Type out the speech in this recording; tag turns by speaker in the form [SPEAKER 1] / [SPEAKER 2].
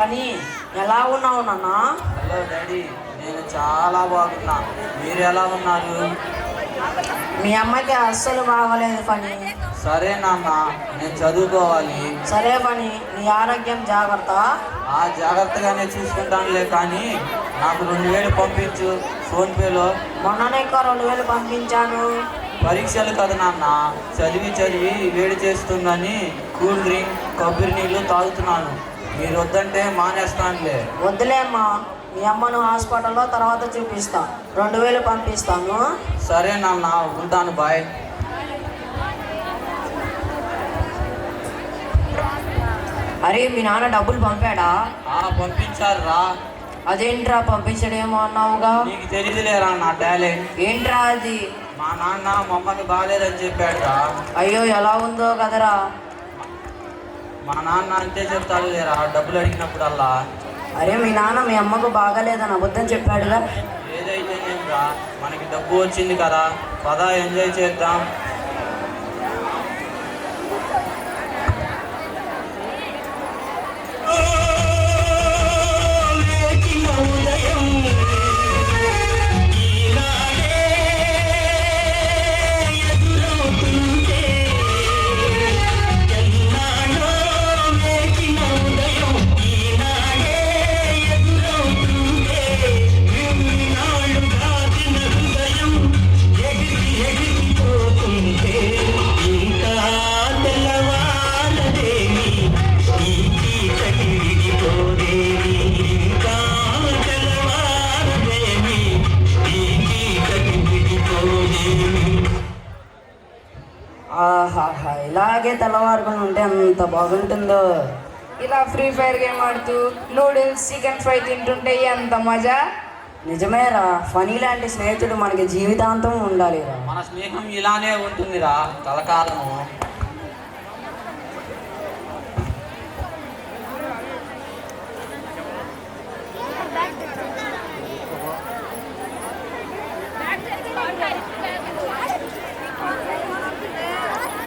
[SPEAKER 1] అని ఎలా ఉన్నావు నాన్న?
[SPEAKER 2] హలో డాడీ, నేను చాలా బాగున్నా. మీరు ఎలా ఉన్నారు?
[SPEAKER 1] మీ అమ్మకి అస్సలు బాగోలేదు పని.
[SPEAKER 2] సరే నాన్న, నేను చదువుకోవాలి.
[SPEAKER 1] సరే పని, నీ ఆరోగ్యం జాగ్రత్త.
[SPEAKER 2] జాగ్రత్తగానే చూసుకుంటానులే, కానీ నాకు 2000 పంపించు ఫోన్పేలో.
[SPEAKER 1] మొన్ననే ఇంకా 2000 పంపించాను.
[SPEAKER 2] పరీక్షలు కదా నాన్న, చదివి చదివి వేడి చేస్తుందని కూల్ డ్రింక్ కొబ్బరి నీళ్ళు తాగుతున్నాను. మీరు వద్దంటే మానేస్తానులే.
[SPEAKER 1] వద్దులే అమ్మా, మీ అమ్మను హాస్పిటల్లో తర్వాత చూపిస్తా. 2000 పంపిస్తాను.
[SPEAKER 2] సరే నాన్న, ఉంటాను, బాయ్.
[SPEAKER 1] అరే, మీ నాన్న డబ్బులు పంపాడా?
[SPEAKER 2] పంపించారు రా.
[SPEAKER 1] అదేంట్రా పంపించడేమో అన్నావుగా?
[SPEAKER 2] నీకు తెలియదులేరా నా టాలెంట్.
[SPEAKER 1] ఏంట్రా అది?
[SPEAKER 2] మా నాన్న మా అమ్మకి బాగాలేదని చెప్పాడురా.
[SPEAKER 1] అయ్యో, ఎలా ఉందో కదరా.
[SPEAKER 2] మా నాన్న అంతే చెప్తాడు లేరా డబ్బులు అడిగినప్పుడల్లా.
[SPEAKER 1] అరే, మీ నాన్న మీ అమ్మకు బాగాలేదని అబద్ధం చెప్పాడుగా.
[SPEAKER 2] ఏదైతే రా, మనకి డబ్బు వచ్చింది కదా, పదా ఎంజాయ్ చేద్దాం.
[SPEAKER 1] ఆహాహా, ఇలాగే తెల్లవారుకుని ఉంటే అంత బాగుంటుందో.
[SPEAKER 3] ఇలా ఫ్రీ ఫైర్ గేమ్ ఆడుతూ నూడిల్స్ చికెన్ ఫ్రై తింటుంటే ఎంత మజా.
[SPEAKER 1] నిజమేరా, ఫనీ లాంటి స్నేహితుడు మనకి జీవితాంతం ఉండాలిరా.
[SPEAKER 2] మన స్నేహం ఇలానే ఉంటుందిరా కలకాలము.